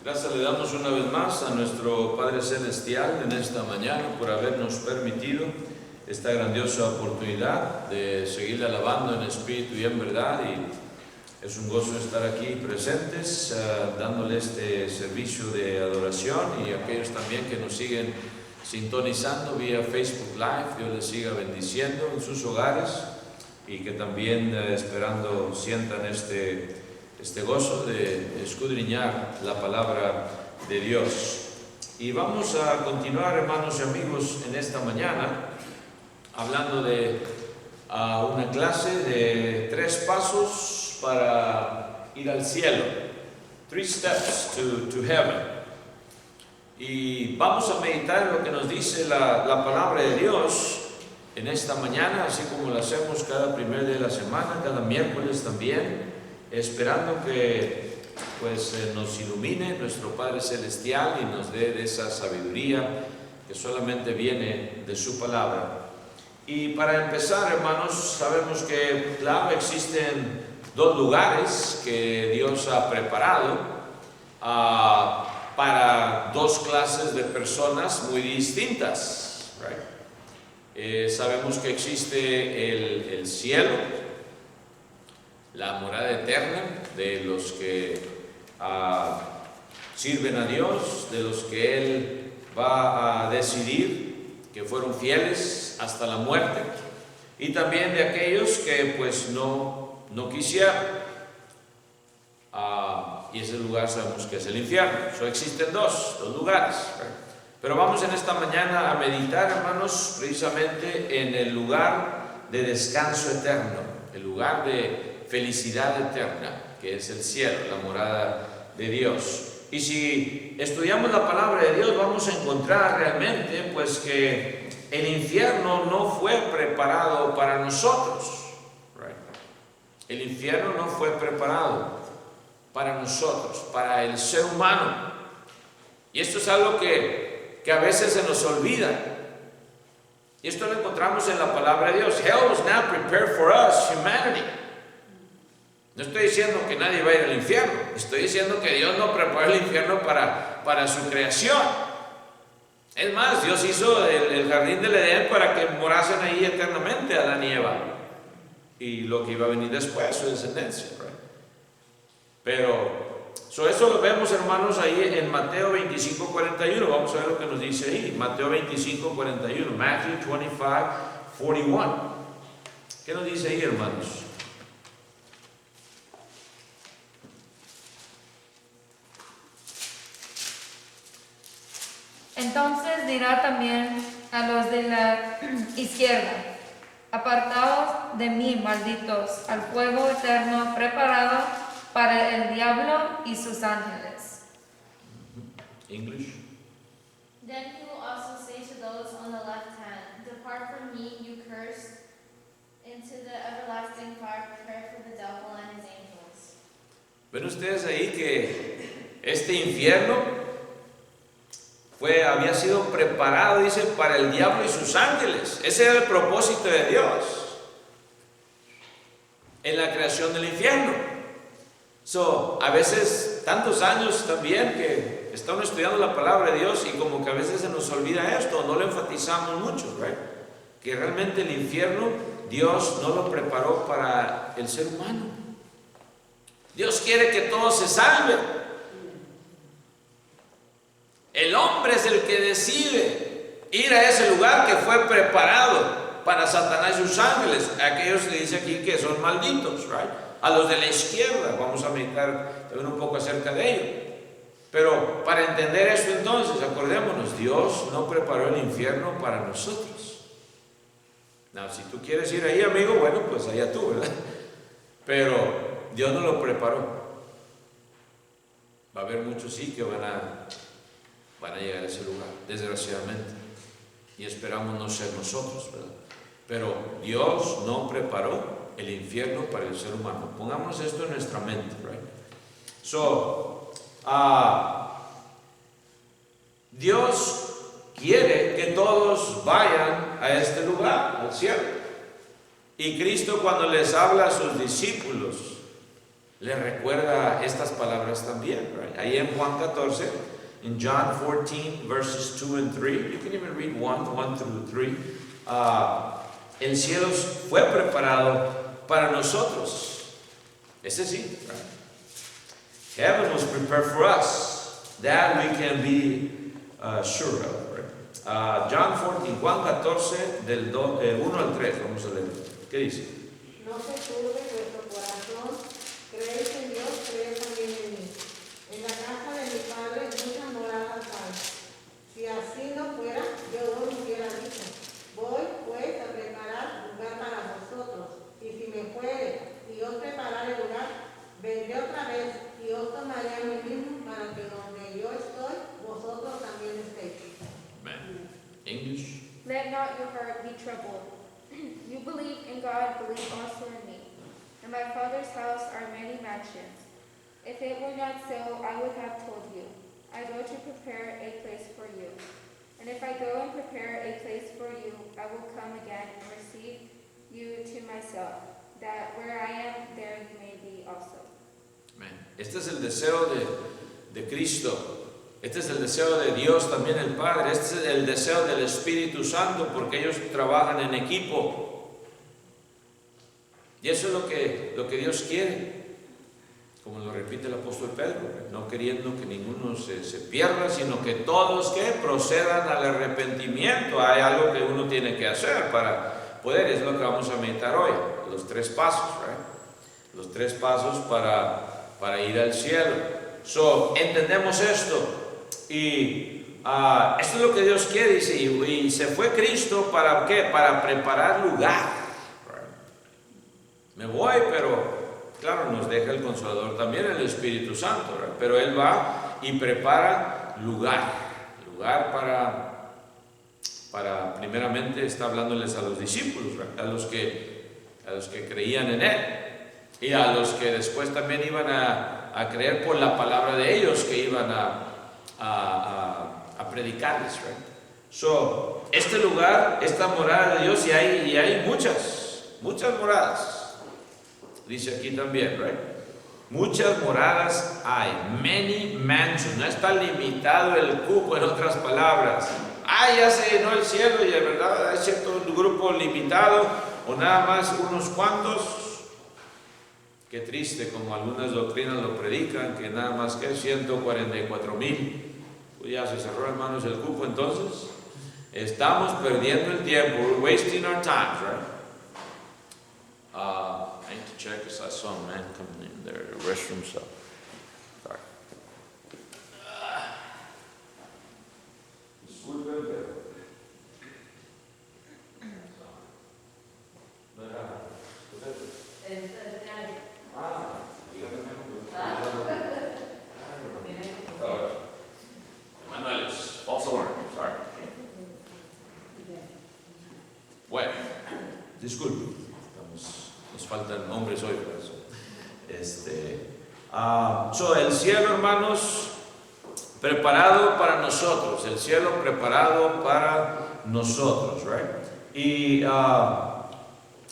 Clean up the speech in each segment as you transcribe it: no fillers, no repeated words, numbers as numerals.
Gracias le damos una vez más a nuestro Padre Celestial en esta mañana por habernos permitido esta grandiosa oportunidad de seguir alabando en espíritu y en verdad, y es un gozo estar aquí presentes dándole este servicio de adoración, y aquellos también que nos siguen sintonizando vía Facebook Live, Dios les siga bendiciendo en sus hogares y que también esperando sientan este gozo de escudriñar la palabra de Dios. Y vamos a continuar, hermanos y amigos, en esta mañana hablando de una clase de 3 pasos para ir al cielo, 3 steps to heaven. Y vamos a meditar en lo que nos dice la palabra de Dios en esta mañana, así como lo hacemos cada primer día de la semana, cada miércoles también, esperando que nos ilumine nuestro Padre Celestial y nos dé de esa sabiduría que solamente viene de su palabra. Y para empezar, hermanos, sabemos que, claro, existen 2 lugares que Dios ha preparado para 2 clases de personas muy distintas, right? Sabemos que existe el cielo, la morada eterna de los que sirven a Dios, de los que Él va a decidir que fueron fieles hasta la muerte, y también de aquellos que no quisieron. Y ese lugar sabemos que es el infierno. Existen dos lugares. Pero vamos en esta mañana a meditar, hermanos, precisamente en el lugar de descanso eterno, el lugar de felicidad eterna, que es el cielo, la morada de Dios. Y si estudiamos la palabra de Dios, vamos a encontrar realmente que el infierno no fue preparado para nosotros. El infierno no fue preparado para nosotros, para el ser humano. Y esto es algo que a veces se nos olvida. Y esto lo encontramos en la palabra de Dios. Hell was not prepared for us, humanity. No estoy diciendo que nadie va a ir al infierno. Estoy diciendo que Dios no preparó el infierno para su creación. Es más, Dios hizo el jardín del Edén para que morasen ahí eternamente Adán y Eva. Y lo que iba a venir después, su descendencia. Pero eso lo vemos, hermanos, ahí en Mateo 25:41. Vamos a ver lo que nos dice ahí. Mateo 25:41. Matthew 25:41. ¿Qué nos dice ahí, hermanos? Entonces dirá también a los de la izquierda: apartaos de mí, malditos, al fuego eterno preparado para el diablo y sus ángeles. English. Then he will also say to those on the left hand, depart from me, you cursed, into the everlasting fire prepared for the devil and his angels. ¿Ven ustedes ahí que este infierno había sido preparado, dice, para el diablo y sus ángeles? Ese era el propósito de Dios en la creación del infierno. A veces, tantos años también que estamos estudiando la palabra de Dios y como que a veces se nos olvida esto, no lo enfatizamos mucho, que realmente el infierno Dios no lo preparó para el ser humano. Dios quiere que todos se salven. El hombre es el que decide ir a ese lugar que fue preparado para Satanás y sus ángeles. Aquellos que dice aquí que son malditos, a los de la izquierda. Vamos a meditar también un poco acerca de ello. Pero para entender esto, entonces, acordémonos, Dios no preparó el infierno para nosotros. Si tú quieres ir ahí, amigo, bueno, pues allá tú, ¿verdad? Pero Dios no lo preparó. Va a haber muchos sí que van a llegar a ese lugar, desgraciadamente, y esperamos no ser nosotros, ¿verdad? Pero Dios no preparó el infierno para el ser humano. Pongamos esto en nuestra mente, Dios quiere que todos vayan a este lugar, al cielo. Y Cristo, cuando les habla a sus discípulos le recuerda estas palabras también, right? Ahí en Juan 14, in John 14, verses 2 and 3, you can even read 1 through 3, el cielo fue preparado para nosotros. Ese sí, right? Heaven was prepared for us. That we can be sure of, right? John 14, Juan 14, del 1 al 3, vamos a leer. ¿Qué dice? No se turbe vuestro corazón, creéis en Dios, creed también en mí. En la casa de mi Padre muchas moradas hay. Si así no fuera, yo os hubiera dicho, voy pues a preparar lugar para vosotros. Y si me fuere y os preparare lugar, vendré otra vez y os tomaré a mí mismo para que donde yo estoy, vosotros también estéis. Amen. English. Let not your heart be troubled. You believe in God, believe also in me. In my Father's house are many mansions. If it were not so, I would have told you. I go to prepare a place for you. And if I go and prepare a place for you, I will come again and receive you to myself, that where I am, there you may be also. Amen. Este es el deseo de Cristo. Este es el deseo de Dios también el Padre. Este es el deseo del Espíritu Santo, porque ellos trabajan en equipo. Y eso es lo que Dios quiere. Como lo repite el apóstol Pedro, no queriendo que ninguno se pierda, sino que todos que procedan al arrepentimiento. Hay algo que uno tiene que hacer para poder, es lo que vamos a meditar hoy, los 3 pasos, right? Los 3 pasos para ir al cielo. So, entendemos esto. Y esto es lo que Dios quiere, dice, y se fue Cristo ¿para qué? Para preparar lugar. Me voy, pero claro, nos deja el Consolador también, el Espíritu Santo, ¿verdad? Pero Él va y prepara lugar para primeramente está hablándoles a los discípulos, ¿verdad? a los que creían en Él, y a los que después también iban a creer por la palabra de ellos, que iban a predicarles, right? So, este lugar, esta morada de Dios, y hay muchas moradas. Dice aquí también, right? Muchas moradas hay, many mansions. No está limitado el cupo, en otras palabras. Ya se llenó el cielo y de verdad hay cierto grupo limitado, o nada más unos cuantos. Qué triste, como algunas doctrinas lo predican, que nada más que 144,000. Pues ya se cerró, hermanos, el cupo. Entonces estamos perdiendo el tiempo. We're wasting our time, right? I need to check because I saw a man coming in there, the restroom, so sorry. Manuel is also learning, sorry. Bueno, disculpe, nos faltan hombres hoy por eso. El cielo, hermanos, preparado para nosotros, el cielo preparado para nosotros, right?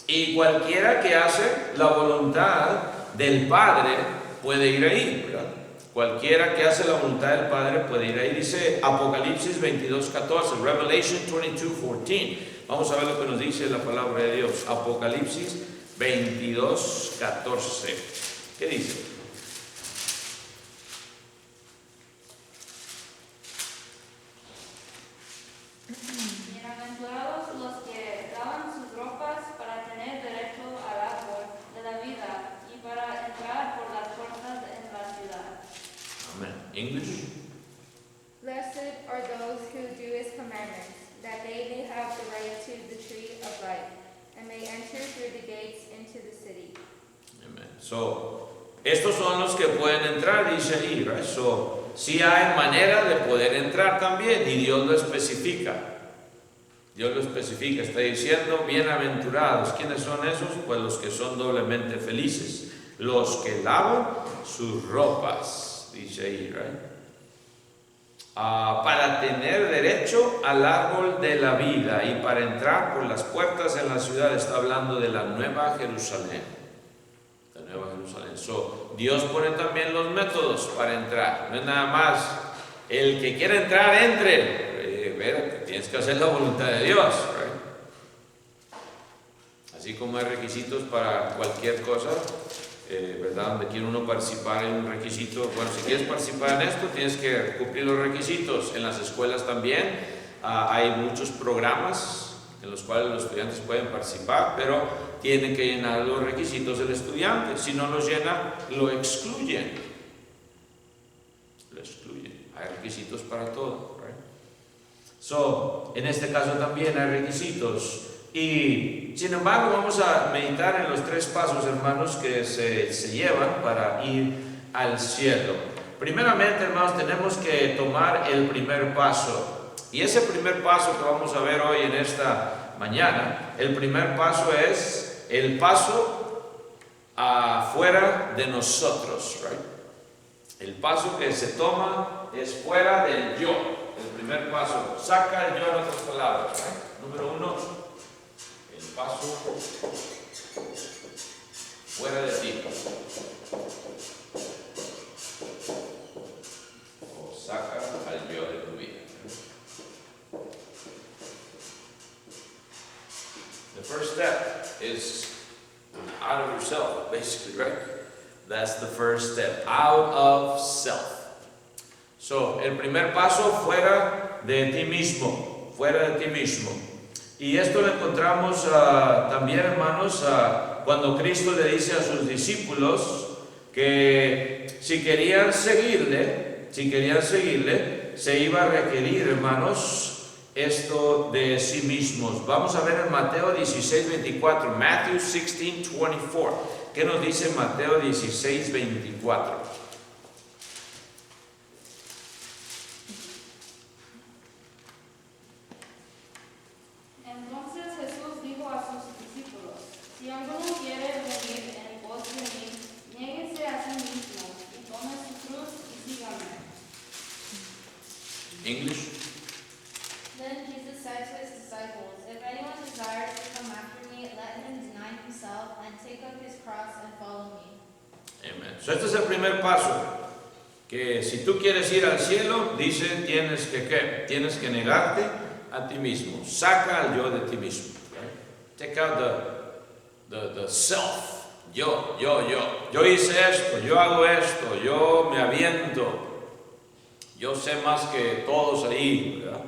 Y cualquiera que hace la voluntad del Padre puede ir ahí, ¿verdad? Cualquiera que hace la voluntad del Padre puede ir ahí. Dice Apocalipsis 22:14, Revelation 22:14. Vamos a ver lo que nos dice la palabra de Dios. Apocalipsis 22:14. ¿Qué dice? Bienaventurados los que lavan sus ropas para tener derecho al árbol de la vida y para entrar por las puertas en la ciudad. Amen. English. Blessed are those who do his commandments, that they may have the right to the tree of life, and may enter through the gates into the city. Amen. So, estos son los que pueden entrar, dice ahí, right? So, sí hay manera de poder entrar también, y Dios lo especifica. Dios lo especifica, está diciendo, bienaventurados. ¿Quiénes son esos? Pues los que son doblemente felices, los que lavan sus ropas, dice ahí, right? Para tener derecho al árbol de la vida y para entrar por las puertas en la ciudad. Está hablando de la Nueva Jerusalén. La Nueva Jerusalén. So, Dios pone también los métodos para entrar. No es nada más el que quiera entrar, entre. Tienes que hacer la voluntad de Dios. Right? Así como hay requisitos para cualquier cosa, ¿verdad? Donde quiere uno participar en un requisito. Bueno, si quieres participar en esto, tienes que cumplir los requisitos. En las escuelas también hay muchos programas en los cuales los estudiantes pueden participar, pero tienen que llenar los requisitos del estudiante. Si no los llena, lo excluyen. Lo excluyen. Hay requisitos para todo. Right? So, en este caso también hay requisitos. Y sin embargo vamos a meditar en los 3 pasos, hermanos, que se llevan para ir al cielo. Primeramente, hermanos, tenemos que tomar el primer paso. Y ese primer paso que vamos a ver hoy en esta mañana, el primer paso es el paso afuera de nosotros. Right? El paso que se toma es fuera del yo. El primer paso, saca el yo, en otras palabras. Right? Número 1. El paso fuera de ti. O saca al yo de tu vida. The first step is out of yourself, basically, right? That's the first step, out of self. So, el primer paso fuera de ti mismo, fuera de ti mismo. Y esto lo encontramos también, hermanos, cuando Cristo le dice a sus discípulos que si querían seguirle, se iba a requerir, hermanos, esto de sí mismos. Vamos a ver en Mateo 16:24, Matthew 16:24. ¿Qué nos dice Mateo 16:24? English. Then Jesus said to his disciples, "If anyone desires to come after me, let him deny himself and take up his cross and follow me." Amen. So, este es el primer paso. Que si tú quieres ir al cielo, dice, tienes que ¿qué? Tienes que negarte a ti mismo. Saca al yo de ti mismo. Right? Take out the self. Yo. Yo hice esto, yo hago esto, yo me aviento. Yo sé más que todos ahí, ¿verdad?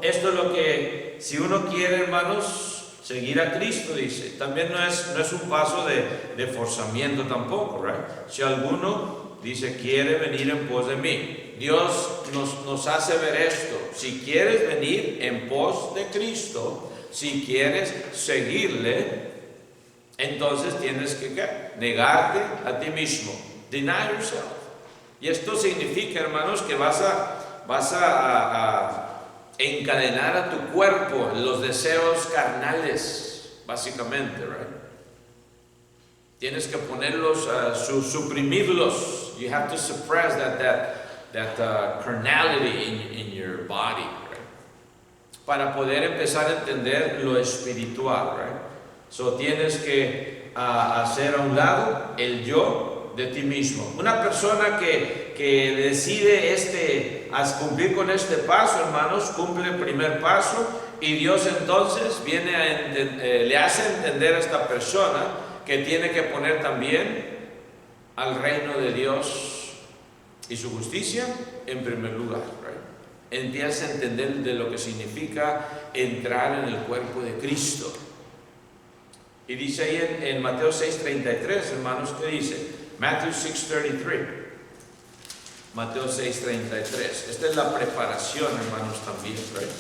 Esto es lo que, si uno quiere, hermanos, seguir a Cristo, dice, también no es un paso de forzamiento tampoco, right? Si alguno dice, quiere venir en pos de mí, Dios nos hace ver esto. Si quieres venir en pos de Cristo, si quieres seguirle, entonces tienes que ¿qué? Negarte a ti mismo. Deny yourself. Y esto significa, hermanos, que vas a encadenar a tu cuerpo los deseos carnales, básicamente, right? Tienes que ponerlos, suprimirlos. You have to suppress that carnality in your body, right? Para poder empezar a entender lo espiritual, right? So tienes que hacer a un lado el yo de ti mismo. Una persona que decide cumplir con este paso, hermanos, cumple el primer paso y Dios entonces le hace entender a esta persona que tiene que poner también al reino de Dios y su justicia en primer lugar. Right? Empieza a entender de lo que significa entrar en el cuerpo de Cristo. Y dice ahí en Mateo 6:33, hermanos, ¿qué dice? Matthew 6:33. Mateo 6:33. Esta es la preparación, hermanos, también, right?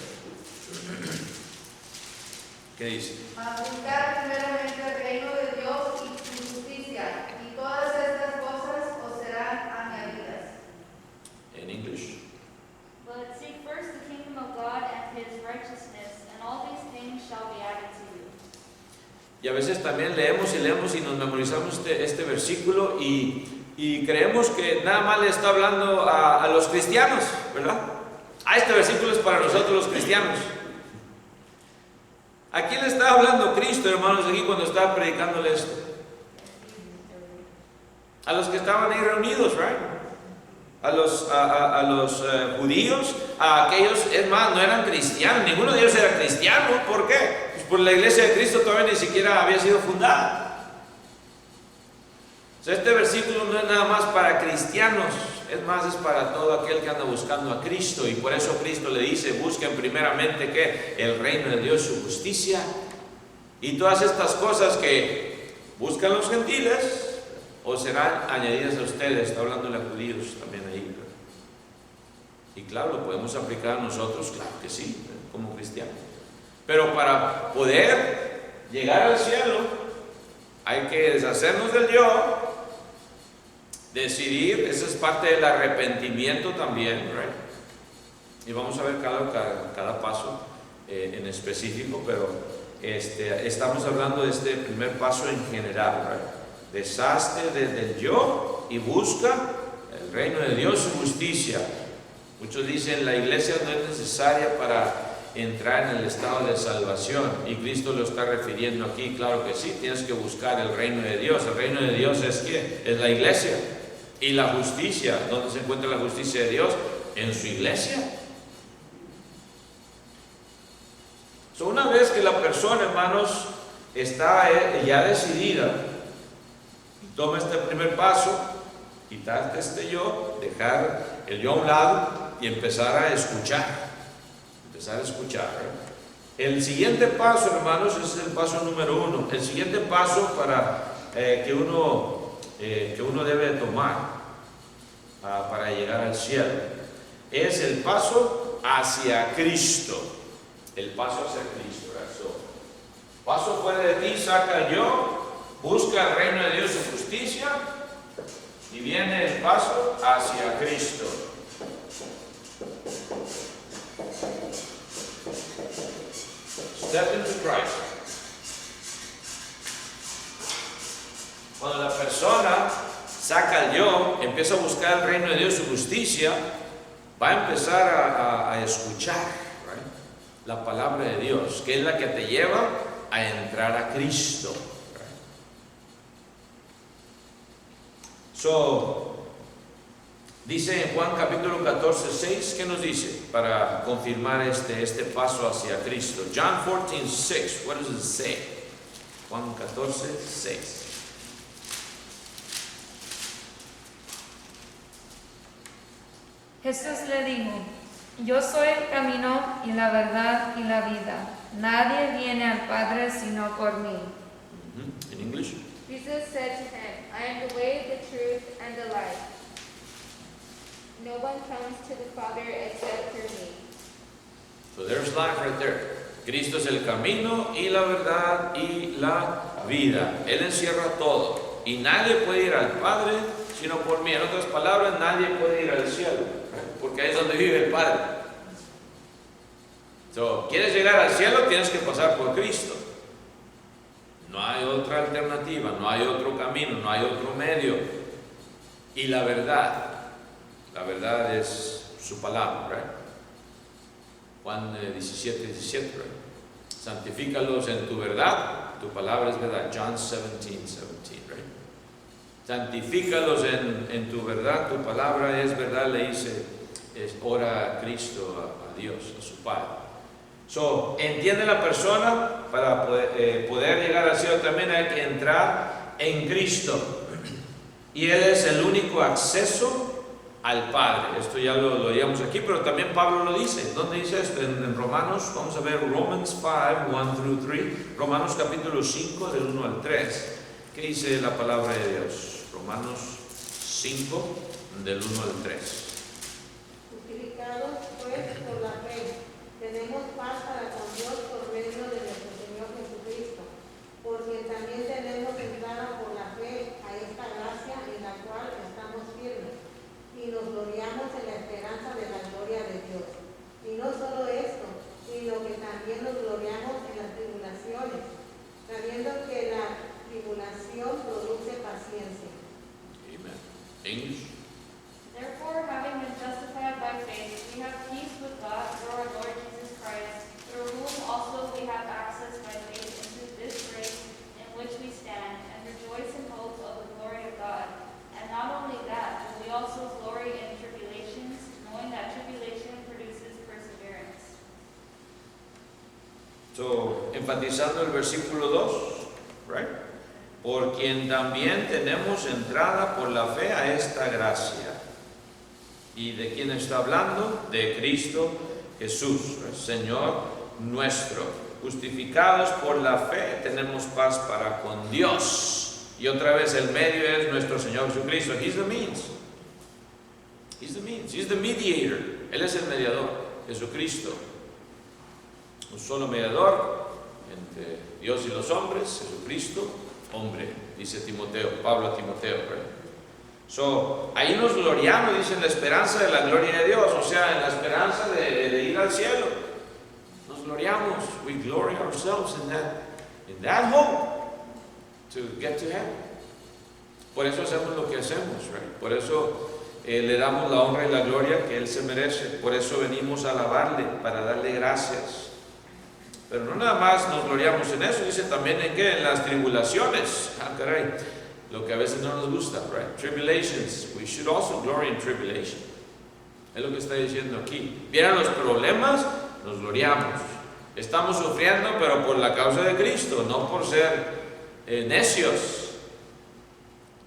¿Qué dice? A buscar primeramente el reino de Dios y su justicia, y todas estas cosas os serán añadidas. En English. But seek first the kingdom of God and his righteousness, and all these things shall be added to you. Y a veces también leemos y nos memorizamos este versículo y creemos que nada más le está hablando a los cristianos, ¿verdad? Este versículo es para nosotros los cristianos. ¿A quién le estaba hablando Cristo, hermanos, aquí cuando estaba predicándole esto? A los que estaban ahí reunidos, right? A los judíos, a aquellos, es más, no eran cristianos, ninguno de ellos era cristiano. ¿Por qué? Pues por la iglesia de Cristo todavía ni siquiera había sido fundada. O sea, este versículo no es nada más para cristianos, es más, es para todo aquel que anda buscando a Cristo. Y por eso Cristo le dice, busquen primeramente ¿qué? El reino de Dios, su justicia. Y todas estas cosas que buscan los gentiles, o serán añadidas a ustedes. Está hablando de los judíos también ahí. Y claro, lo podemos aplicar a nosotros, claro que sí, como cristianos. Pero para poder llegar al cielo, hay que deshacernos del yo, decidir, esa es parte del arrepentimiento también, right? Y vamos a ver cada paso en específico, pero estamos hablando de este primer paso en general, right? Deshazte del yo y busca el reino de Dios, su justicia. Muchos dicen la iglesia no es necesaria para entrar en el estado de salvación, y Cristo lo está refiriendo aquí. Claro que sí, tienes que buscar el reino de Dios. El reino de Dios es ¿qué? Es la iglesia. Y la justicia, ¿dónde se encuentra la justicia de Dios? En su iglesia. Una vez que la persona, hermanos, está ya decidida, toma este primer paso, quitarte este yo, dejar el yo a un lado y empezar a escuchar. El siguiente paso, hermanos, es el paso número 1. El siguiente paso para que uno debe tomar para llegar al cielo es el paso hacia Cristo. El paso hacia Cristo. Paso fuera de ti, saca el yo, busca el reino de Dios, su justicia, y viene el paso hacia Cristo. Step into Christ. Cuando la persona saca el yo, empieza a buscar el reino de Dios, su justicia, va a empezar a escuchar, right? La palabra de Dios, que es la que te lleva a entrar a Cristo. Dice en Juan capítulo 14, 6, ¿qué nos dice? Para confirmar este paso hacia Cristo. John 14, 6, what does it say? Juan 14, 6. Jesús le dijo, yo soy el camino y la verdad y la vida. Nadie viene al Padre sino por mí. In English? Jesus said to him, I am the way, the truth, and the life. No one comes to the Father except through me. So there's life right there. Cristo es el camino y la verdad y la vida. Él encierra todo. Y nadie puede ir al Padre sino por mí. En otras palabras, nadie puede ir al cielo, porque ahí es donde vive el Padre. ¿Quieres llegar al cielo? Tienes que pasar por Cristo. No hay otra alternativa, no hay otro camino, no hay otro medio. Y la verdad es su palabra, right? Juan 17, 17, right? Santifícalos en tu verdad, tu palabra es verdad. John 17, 17, right? Santifícalos en tu verdad, tu palabra es verdad, le dice, ora a Cristo, a Dios, a su Padre. Entiende la persona, para poder llegar al cielo también hay que entrar en Cristo. Y Él es el único acceso al Padre. Esto ya lo leíamos aquí, pero también Pablo lo dice. ¿Dónde dice esto? En Romanos, vamos a ver Romans 5, 1 through 3. Romanos capítulo 5, del 1 al 3. ¿Qué dice la palabra de Dios? Romanos 5, del 1 al 3. Justificados pues por la fe, tenemos paz para con Dios por medio de nuestro Señor Jesucristo, porque también tenemos entrada por la fe a esta gracia en la cual estamos firmes, y nos gloriamos en la esperanza de la gloria de Dios. Y no solo esto, sino que también nos gloriamos en las tribulaciones, sabiendo que la tribulación produce paciencia. Amen. English. Therefore, having been justified by faith, we have peace with God through our Lord Jesus Christ, through whom also we have access enfatizando el versículo 2, right? Por quien también tenemos entrada por la fe a esta gracia. ¿Y de quién está hablando? De Cristo Jesús, Señor nuestro. Justificados por la fe tenemos paz para con Dios. Y otra vez el medio es nuestro Señor Jesucristo. He's the means. He's the means. He's the mediator. Él es el mediador, Jesucristo. Un solo mediador entre Dios y los hombres, Jesucristo, hombre, dice Timoteo, Pablo a Timoteo, ¿verdad? Ahí nos gloriamos, dice, en la esperanza de la gloria de Dios, o sea, en la esperanza de ir al cielo. Nos gloriamos, we glory ourselves in that hope to get to heaven. Por eso hacemos lo que hacemos, right? Por eso le damos la honra y la gloria que Él se merece. Por eso venimos a alabarle, para darle gracias. Pero no nada más nos gloriamos en eso, dice también en qué, en las tribulaciones. Ah, caray, lo que a veces no nos gusta, right? Tribulations, we should also glory in tribulation. Es lo que está diciendo aquí. Vienen los problemas, nos gloriamos. Estamos sufriendo, pero por la causa de Cristo, no por ser necios.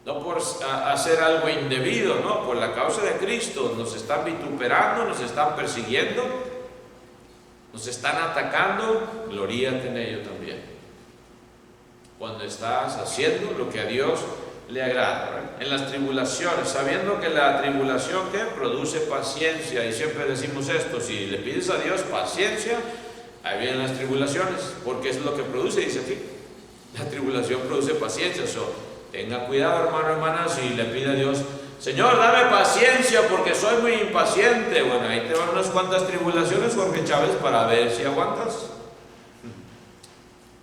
No por hacer algo indebido, no, por la causa de Cristo. Nos están vituperando, nos están persiguiendo, nos están atacando, gloríate en ello también. Cuando estás haciendo lo que a Dios le agrada, ¿verdad? En las tribulaciones, sabiendo que la tribulación que produce paciencia, y siempre decimos esto, si le pides a Dios paciencia, ahí vienen las tribulaciones, porque es lo que produce, dice aquí. La tribulación produce paciencia. Tenga cuidado, hermano, hermana, si le pide a Dios, Señor, dame paciencia porque soy muy impaciente. Bueno, ahí te van unas cuantas tribulaciones, Jorge Chávez, para ver si aguantas.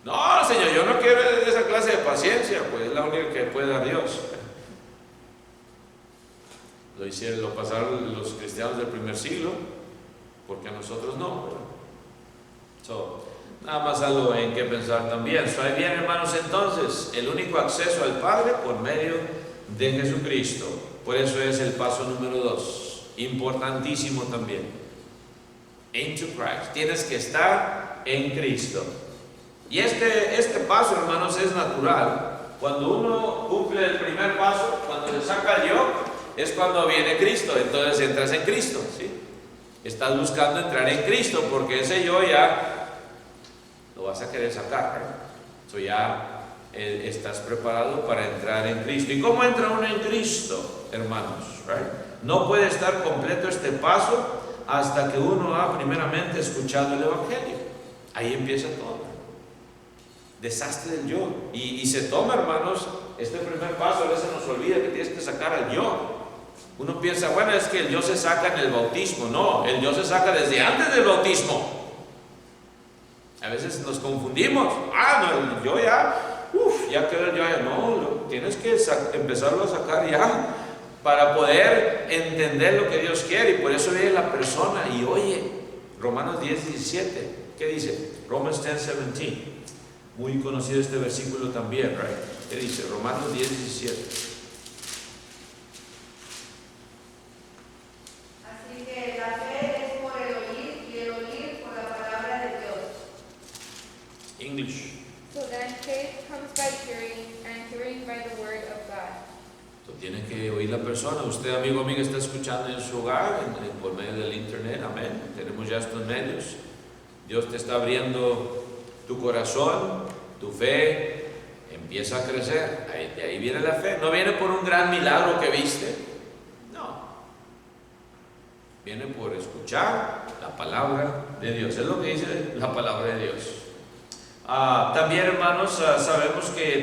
No, Señor, yo no quiero esa clase de paciencia, pues es la única que puede dar Dios. Lo pasaron los cristianos del primer siglo, porque a nosotros no. Nada más algo en que pensar también. Ahí bien, hermanos, entonces, el único acceso al Padre por medio de Jesucristo. Por eso es el paso número 2. Importantísimo también. Into Christ. Tienes que estar en Cristo. Y este paso, hermanos, es natural. Cuando uno cumple el primer paso, cuando se saca el yo, es cuando viene Cristo. Entonces entras en Cristo, ¿sí? Estás buscando entrar en Cristo, porque ese yo ya lo vas a querer sacar, ¿verdad? Ya estás preparado para entrar en Cristo. ¿Y cómo entra uno en Cristo, hermanos? Right? No puede estar completo este paso hasta que uno ha primeramente escuchado el Evangelio. Ahí empieza todo. Desastre del yo. Y se toma, hermanos, este primer paso. A veces nos olvida que tienes que sacar al yo. Uno piensa, bueno, es que el yo se saca en el bautismo. No, el yo se saca desde antes del bautismo. A veces nos confundimos. No, yo ya quedó el yo. No, tienes que empezarlo a sacar ya para poder entender lo que Dios quiere. Y por eso viene la persona y oye, Romanos 10:17. ¿Qué dice? Romans 10:17. Muy conocido este versículo también, right? ¿Qué dice? Romanos 10:17. Así que la fe es por el oír y el oír por la palabra de Dios. English. So then faith comes by hearing, and hearing by the word of God. Tiene que oír la persona. Usted, amigo, amiga, está escuchando en su hogar, por medio del internet, amén. Tenemos ya estos medios. Dios te está abriendo tu corazón, tu fe empieza a crecer. De ahí viene la fe. No viene por un gran milagro que viste. No. Viene por escuchar la palabra de Dios. Es lo que dice la palabra de Dios. También, hermanos, sabemos que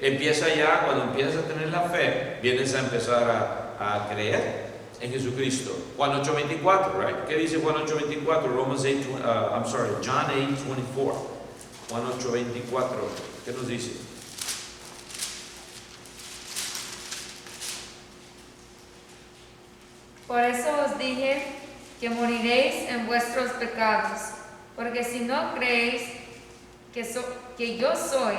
empieza ya, cuando empiezas a tener la fe, vienes a empezar a creer en Jesucristo. Juan 8:24, right? ¿Qué dice Juan 8:24? John 8:24. Juan 8:24. ¿Qué nos dice? Por eso os dije que moriréis en vuestros pecados, porque si no creéis que yo soy,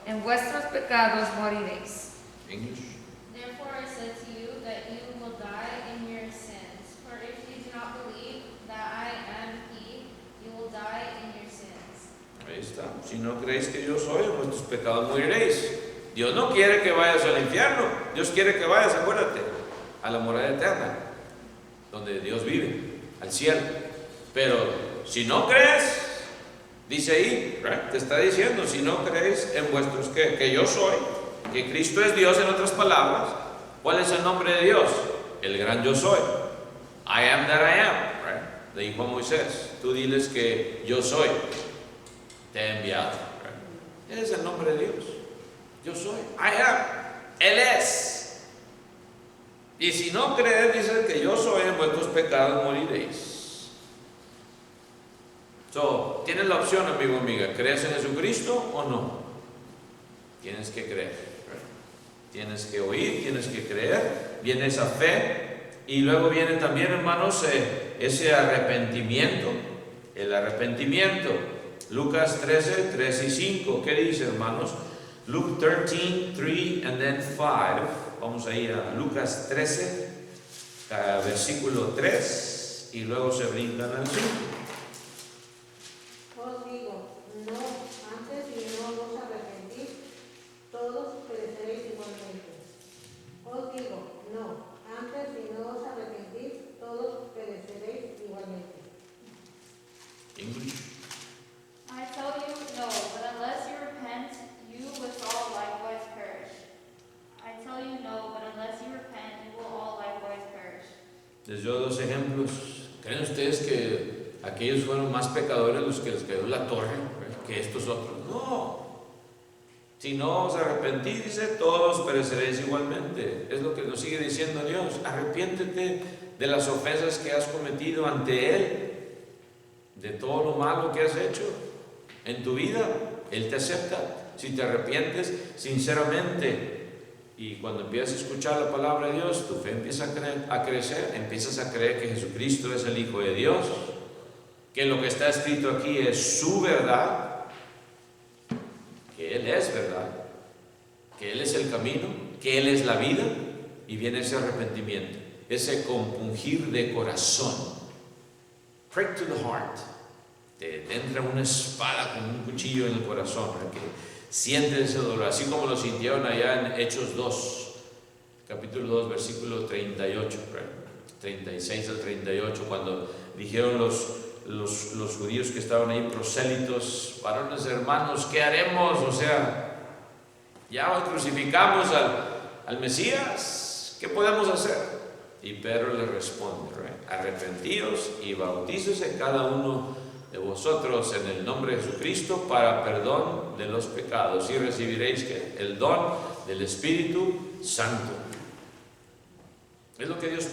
en vuestros pecados moriréis. English. Therefore I said to you that you will die in your sins. For if you do not believe that I am He, you will die in your sins. Ahí está. pecados moriréis. Dios no quiere que vayas al infierno, Dios quiere que vayas, acuérdate, a la morada eterna, donde Dios vive, al cielo. Pero si no crees, dice ahí, te está diciendo, si no creéis en vuestros que yo soy, que Cristo es Dios, en otras palabras, ¿cuál es el nombre de Dios? El gran yo soy. I am that I am, le dijo a Moisés, tú diles que yo soy, te he enviado. Ese es el nombre de Dios. Yo soy, I am, Él es. Y si no crees, dice que yo soy, en vuestros pecados moriréis. Tienes la opción, amigo, amiga, ¿crees en Jesucristo o no? Tienes que creer, tienes que oír, tienes que creer, viene esa fe, y luego viene también, hermanos, ese arrepentimiento, el arrepentimiento. Lucas 13, 3 y 5, ¿qué dice, hermanos? Luke 13, 3 and then 5. Vamos a ir a Lucas 13, versículo 3, y luego se brindan al 5. Os digo, no, antes si no os arrepentís, todos pereceréis igualmente. Os digo, no, antes si no os arrepentís, todos pereceréis igualmente. English. I tell you, no, but unless you repent, you will all likewise perish. I tell you, no, but unless you repent, you will all likewise perish. Les doy dos ejemplos. ¿Creen ustedes que aquellos fueron más pecadores los que les quedó la torre que estos otros? No. Si no os arrepentís, dice, todos pereceréis igualmente. Es lo que nos sigue diciendo Dios. Arrepiéntete de las ofensas que has cometido ante Él, de todo lo malo que has hecho en tu vida. Él te acepta. Si te arrepientes sinceramente, y cuando empiezas a escuchar la palabra de Dios, tu fe empieza a crecer, empiezas a creer que Jesucristo es el Hijo de Dios, que lo que está escrito aquí es su verdad, que Él es verdad, que Él es el camino, que Él es la vida, y viene ese arrepentimiento, ese compungir de corazón, prick to the heart, te entra una espada con un cuchillo en el corazón, que sientes ese dolor, así como lo sintieron allá en Hechos 2, capítulo 2, versículo 38, 36 al 38, cuando dijeron los judíos que estaban ahí, prosélitos, varones hermanos, ¿qué haremos? O sea, ya crucificamos al Mesías, ¿qué podemos hacer? Y Pedro le responde, arrepentíos y bautícese cada uno de vosotros en el nombre de Jesucristo para perdón de los pecados, y recibiréis el don del Espíritu Santo. Es lo que Dios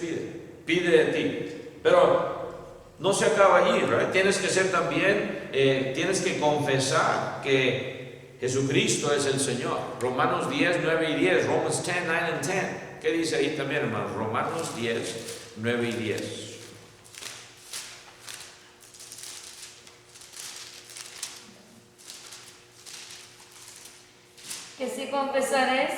pide de ti. Pero no se acaba allí, tienes que ser también, tienes que confesar que Jesucristo es el Señor. Romanos 10, 9 y 10, Romans 10, 9 and 10. ¿Qué dice ahí también, hermanos? Romanos 10, 9 y 10. Que si confesares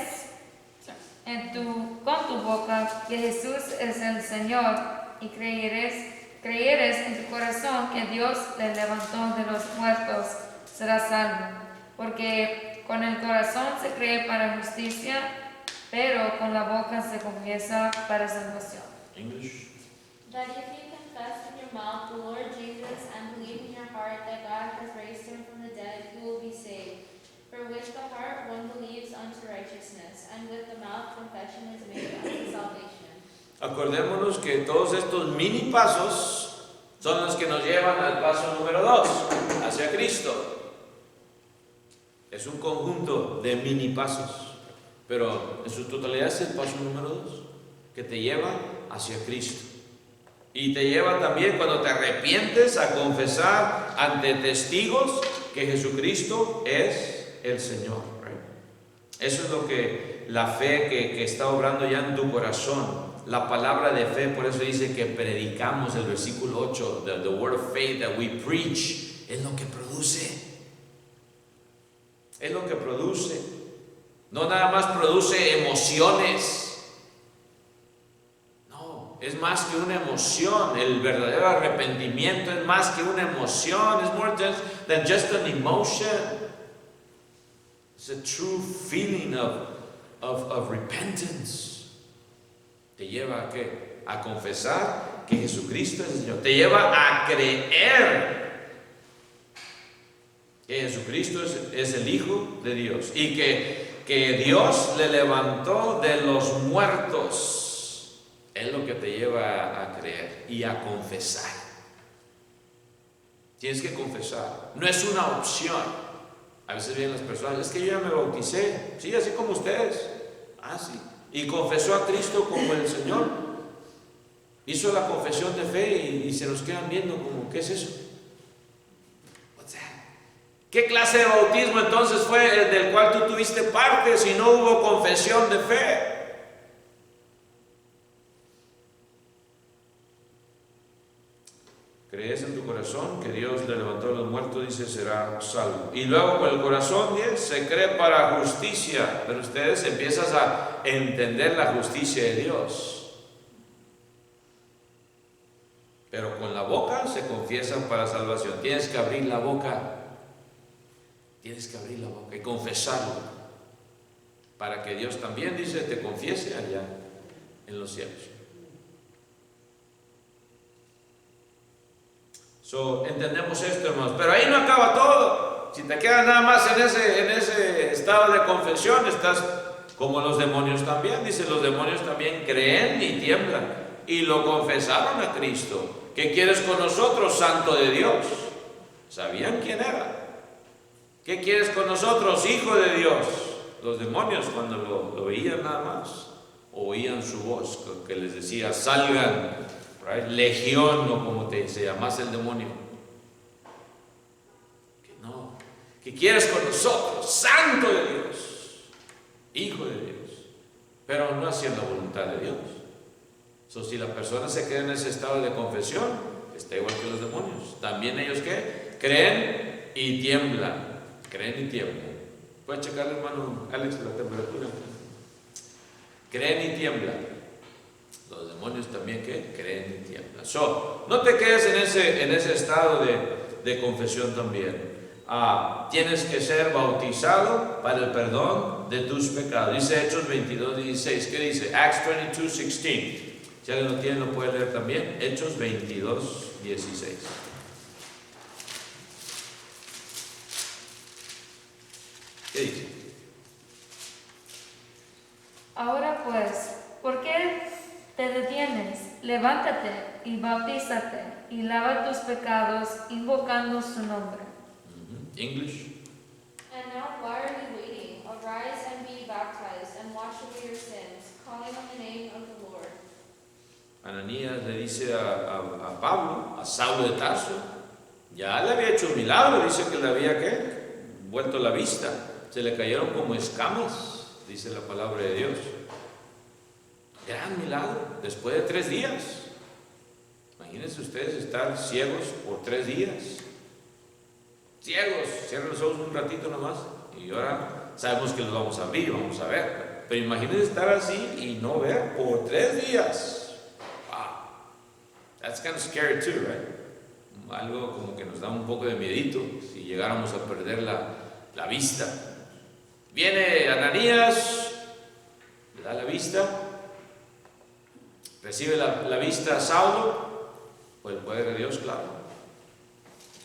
con tu boca que Jesús es el Señor y creyeres en tu corazón que Dios le levantó de los muertos, serás salvo. Porque con el corazón se cree para justicia, pero con la boca se confiesa para salvación. English. That if you confess with your mouth the Lord Jesus and believe in your heart that God has raised him from the dead, you will be saved. For with the heart one believes unto righteousness, and with the mouth confession is made unto salvation. Acordémonos que todos estos mini pasos son los que nos llevan al paso número 2, hacia Cristo. Es un conjunto de mini pasos, pero en su totalidad es el paso número 2, que te lleva hacia Cristo. Y te lleva también, cuando te arrepientes, a confesar ante testigos que Jesucristo es el Señor. Eso es lo que la fe que está obrando ya en tu corazón, la palabra de fe. Por eso dice que predicamos, el versículo 8, the word of faith that we preach, es lo que produce. Es lo que produce. No nada más produce emociones. No, es más que una emoción. El verdadero arrepentimiento es más que una emoción. Es more than just an emotion. It's a true feeling of repentance. Te lleva a qué? A confesar que Jesucristo es el Señor. Te lleva a creer que Jesucristo es el Hijo de Dios y que Dios le levantó de los muertos. Es lo que te lleva a creer y a confesar. Tienes que confesar. No es una opción. A veces vienen las personas, es que yo ya me bauticé. Sí, así como ustedes. Ah, sí. Y confesó a Cristo como el Señor. Hizo la confesión de fe y se nos quedan viendo como, ¿qué es eso? What's that? ¿Qué clase de bautismo entonces fue el del cual tú tuviste parte si no hubo confesión de fe? Crees en tu corazón que Dios le levantó a los muertos, dice, será salvo. Y luego con el corazón, se cree para justicia, pero ustedes empiezan a entender la justicia de Dios. Pero con la boca se confiesan para salvación. Tienes que abrir la boca. Tienes que abrir la boca y confesarlo. Para que Dios también, dice, te confiese allá en los cielos. Entendemos esto, hermanos. Pero ahí no acaba todo. Si te quedas nada más en ese estado de confesión, estás como los demonios también. Dice, los demonios también creen y tiemblan. Y lo confesaron a Cristo. ¿Qué quieres con nosotros, Santo de Dios? ¿Sabían quién era? ¿Qué quieres con nosotros, Hijo de Dios? Los demonios, cuando lo veían nada más, oían su voz que les decía, salgan, right? Legión, o como se llamase el demonio. Que no. ¿Qué quieres con nosotros, Santo de Dios? Hijo de Dios. Pero no haciendo la voluntad de Dios. Si la persona se queda en ese estado de confesión, está igual que los demonios. También ellos, ¿qué? Creen y tiemblan. Creen y tiemblan. ¿Puedes checarle, hermano Alex, la temperatura? Creen y tiemblan. Los demonios también, ¿qué? Creen y tiemblan. No te quedes en ese estado de confesión también. Tienes que ser bautizado para el perdón de tus pecados. Dice Hechos 22:16. ¿Qué dice? Acts 22:16. Si alguien lo tiene, lo puede leer también. Hechos 22:16. ¿Qué dice? Ahora pues, ¿por qué te detienes? Levántate y bautízate y lava tus pecados invocando su nombre. English. And now why are you waiting? Arise and be baptized and wash away your sins, calling on the name of the Lord. Ananías le dice a Pablo, a Saulo de Tarso, ya le había hecho un milagro, dice que le había vuelto la vista, se le cayeron como escamas, dice la palabra de Dios. Gran milagro, después de 3 días. Imagínense ustedes estar ciegos por 3 días. Ciegos, cierren los ojos un ratito nomás y ahora sabemos que los vamos a abrir, vamos a ver. Pero imagínense estar así y no ver por 3 días. That's kind of scary too, right? Algo como que nos da un poco de miedito si llegáramos a perder la vista. Viene Ananías, le da la vista, recibe la vista a Saulo, por el poder de Dios, claro.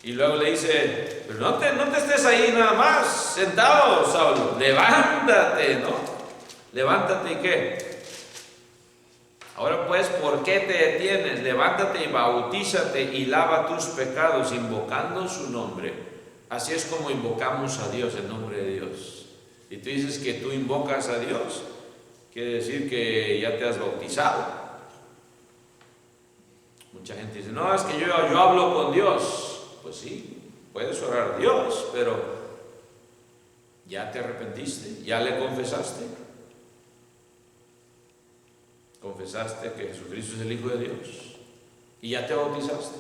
Y luego le dice, pero no te estés ahí nada más, sentado, Saulo, levántate, ¿no? Levántate y ¿qué? Ahora pues, ¿por qué te detienes? Levántate y bautízate y lava tus pecados invocando su nombre. Así es como invocamos a Dios, el nombre de Dios. Y tú dices que tú invocas a Dios, quiere decir que ya te has bautizado. Mucha gente dice, no, es que yo hablo con Dios. Pues sí, puedes orar a Dios, pero ya te arrepentiste, ya le confesaste. Confesaste que Jesucristo es el Hijo de Dios y ya te bautizaste.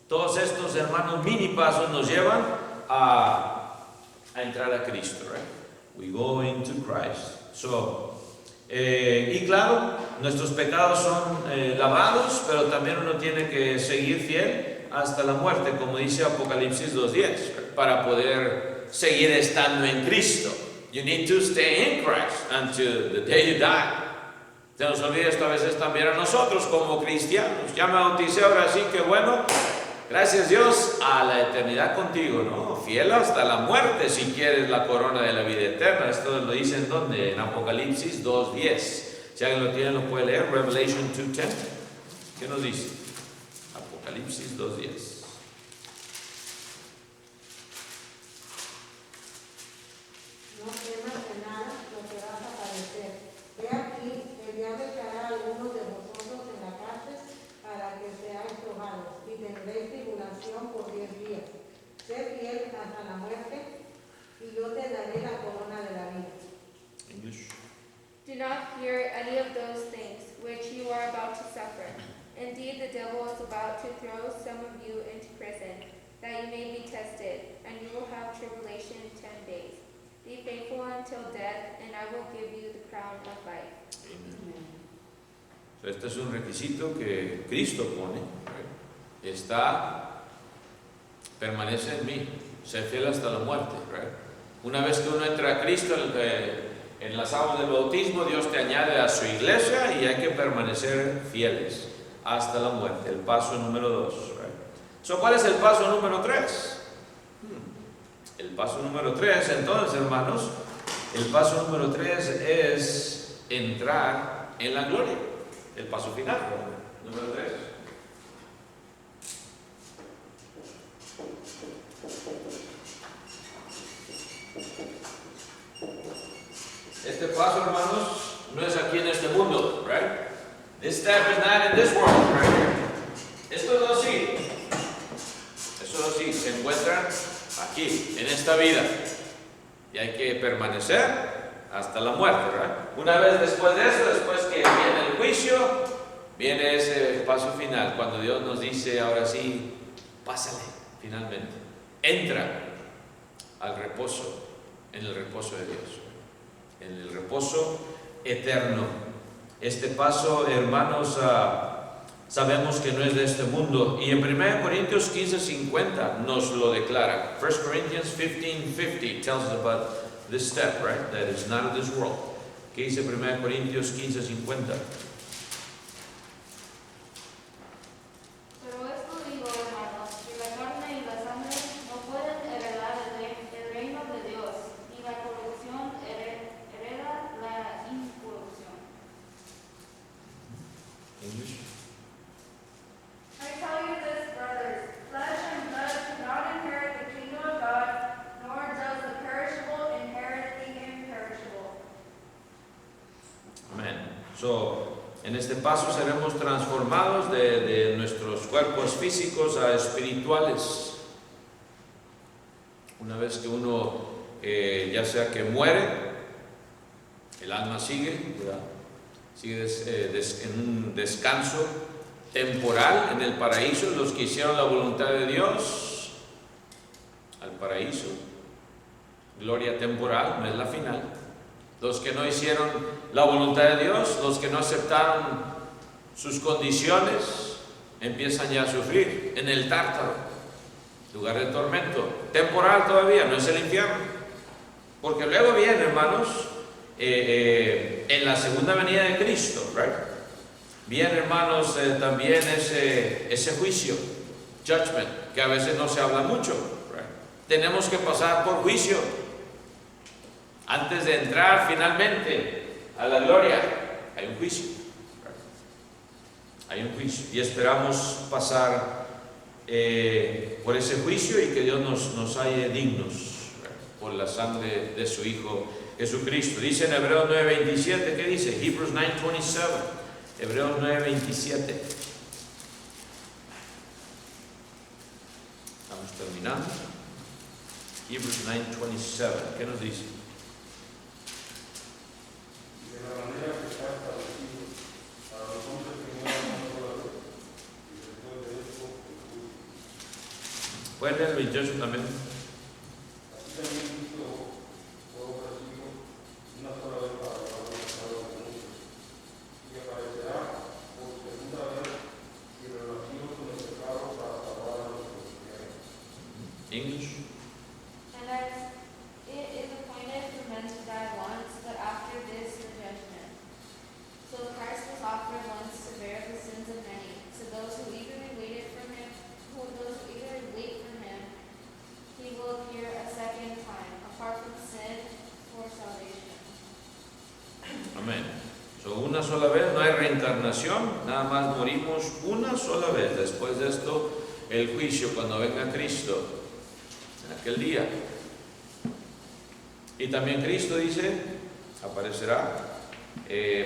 Todos estos hermanos mini pasos nos llevan a entrar a Cristo, right? We go into Christ. Y claro, nuestros pecados son lavados, pero también uno tiene que seguir fiel hasta la muerte, como dice Apocalipsis 2:10, para poder seguir estando en Cristo. You need to stay in Christ until the day you die. Se nos olvida esto a veces también a nosotros como cristianos. Ya me bauticé ahora sí que bueno, gracias Dios, a la eternidad contigo, ¿no? Fiel hasta la muerte si quieres la corona de la vida eterna. Esto lo dice en donde, en Apocalipsis 2:10. Si alguien lo tiene lo puede leer, Revelation 2:10. ¿Qué nos dice? Apocalipsis 2:10. No temas de nada lo que vas a padecer. He aquí, el diablo echará a algunos de vosotros en la cárcel para que seáis probados, y tendréis tribulación por 10 días. Sé fiel hasta la muerte, y yo te daré la corona de la vida. English. Do not fear any of those things which you are about to suffer. Indeed, the devil is about to throw some of you into prison, that you may be tested, and you will have tribulation 10 days. Be faithful until death, and I will give you the crown of life. Amen. Este es un requisito que Cristo pone. Permanece en mí, sé fiel hasta la muerte. Una vez que uno entra a Cristo en las aguas del bautismo, Dios te añade a su iglesia y hay que permanecer fieles hasta la muerte. El paso número 2. ¿Cuál es el paso número 3? El paso número 3, entonces, hermanos, el paso número 3 es entrar en la gloria. El paso final, número 3. Este paso, hermanos, no es aquí en este mundo, right? This step is not in this world, right here. Esto es así. Eso es así, se encuentra aquí, en esta vida. Y hay que permanecer hasta la muerte, right? Una vez después de eso, después que viene el juicio, viene ese paso final, cuando Dios nos dice, ahora sí, pásale, finalmente. Entra al reposo, en el reposo de Dios, en el reposo eterno. Este paso, hermanos, sabemos que no es de este mundo, y en 1 Corintios 15:50 nos lo declara. 1 Corinthians 15:50 tells us about this step, right? That is not of this world. ¿Qué dice 1 Corintios 15:50? Pero esto digo, hermanos, que la carne y la sangre no pueden heredar el reino de Dios, ni la corrupción hereda la incorrupción. English. I tell you this, brothers, flesh and blood cannot inherit the kingdom of God, nor does the perishable inherit the imperishable. Amén. En este paso seremos transformados de nuestros cuerpos físicos a espirituales. Una vez que uno, ya sea que muere, el alma sigue, ¿verdad? Sigue en un descanso temporal en el paraíso. Los que hicieron la voluntad de Dios, al paraíso. Gloria temporal, no es la final. Los que no hicieron la voluntad de Dios, los que no aceptaron sus condiciones, empiezan ya a sufrir en el Tártaro, lugar de tormento, temporal todavía, no es el infierno. Porque luego viene, hermanos, en la segunda venida de Cristo, right? Viene, hermanos, también ese juicio, judgment, que a veces no se habla mucho, right? Tenemos que pasar por juicio antes de entrar finalmente a la gloria. Hay un juicio, right? Hay un juicio, y esperamos pasar por ese juicio y que Dios nos halle dignos, right? Por la sangre de su Hijo Jesucristo. Dice en Hebreos 9:27, ¿qué dice? Hebrews 9:27. Hebreos 9:27. Estamos terminando. Hebrews 9:27. ¿Qué nos dice? De la manera que está establecido para los hombres que mueran una sola vez, y después de esto el juicio. ¿Pueden leer el 28 también? Así también Cristo fue ofrecido una sola vez para llevar el pecado de muchos, y aparecerá por segunda vez y relativo con el pecado para salvar a los que creen. English. And So, una sola vez, no hay reencarnación, nada más morimos una sola vez. Después de esto, el juicio cuando venga Cristo, en aquel día. Y también Cristo dice, aparecerá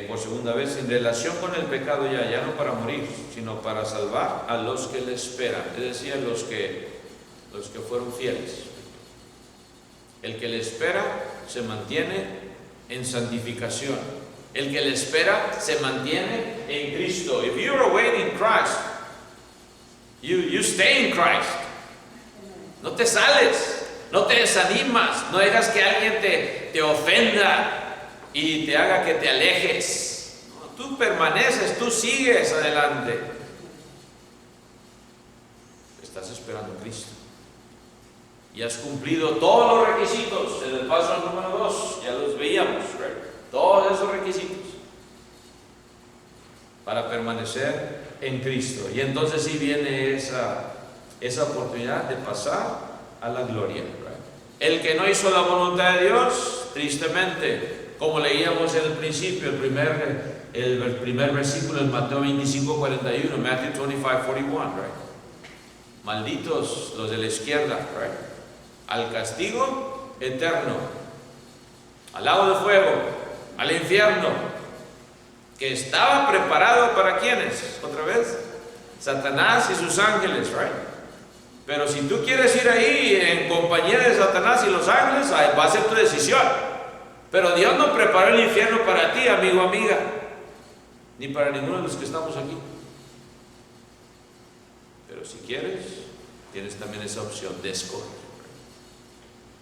por segunda vez en relación con el pecado ya no para morir, sino para salvar a los que le esperan, es decir, a los que fueron fieles. El que le espera se mantiene en santificación. El que le espera se mantiene en Cristo. If you are waiting in Christ, you stay in Christ. No te sales, no te desanimas, no dejas que alguien te ofenda y te haga que te alejes. No, tú permaneces, tú sigues adelante. Estás esperando a Cristo. Y has cumplido todos los requisitos. En el paso número 2, ya los veíamos, right? Todos esos requisitos para permanecer en Cristo. Y entonces sí viene esa oportunidad de pasar a la gloria, right? El que no hizo la voluntad de Dios, tristemente, como leíamos en el principio, el primer versículo en Mateo 25:41, Matthew 25:41, right? Malditos los de la izquierda, right? Al castigo eterno, al lago de fuego, al infierno, que estaba preparado para ¿quiénes? Otra vez, Satanás y sus ángeles, right? Pero si tú quieres ir ahí en compañía de Satanás y los ángeles, va a ser tu decisión. Pero Dios no preparó el infierno para ti, amigo, amiga, ni para ninguno de los que estamos aquí. Pero si quieres, tienes también esa opción de escoger.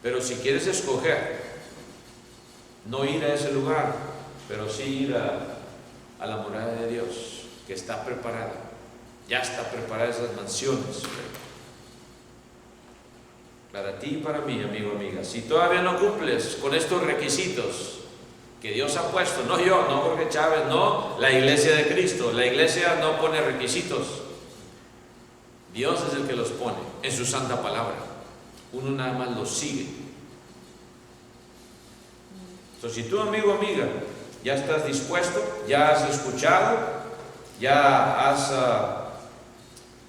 Pero si quieres escoger, no ir a ese lugar, pero sí ir a la morada de Dios, que está preparada. Ya está preparada esas mansiones para ti y para mí, amigo, amiga. Si todavía no cumples con estos requisitos que Dios ha puesto, no yo, no Jorge Chávez, no la iglesia de Cristo, la iglesia no pone requisitos, Dios es el que los pone en su santa palabra. Uno nada más los sigue. Entonces, si tú, amigo, amiga, ya estás dispuesto, ya has escuchado,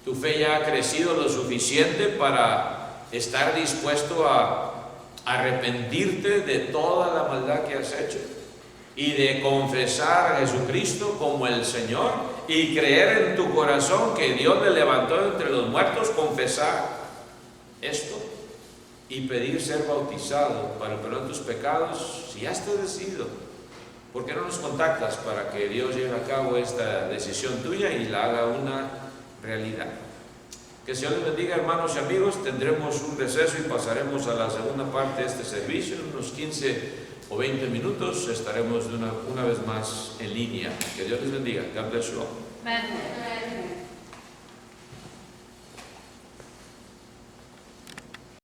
tu fe ya ha crecido lo suficiente para estar dispuesto a arrepentirte de toda la maldad que has hecho y de confesar a Jesucristo como el Señor y creer en tu corazón que Dios le levantó entre los muertos, confesar esto y pedir ser bautizado para el perdón de tus pecados. Si ya estás decidido, ¿por qué no nos contactas para que Dios lleve a cabo esta decisión tuya y la haga una realidad? Que el Señor les bendiga, hermanos y amigos. Tendremos un receso y pasaremos a la segunda parte de este servicio. En unos 15 o 20 minutos estaremos una vez más en línea. Que Dios les bendiga. God bless you all. Amen.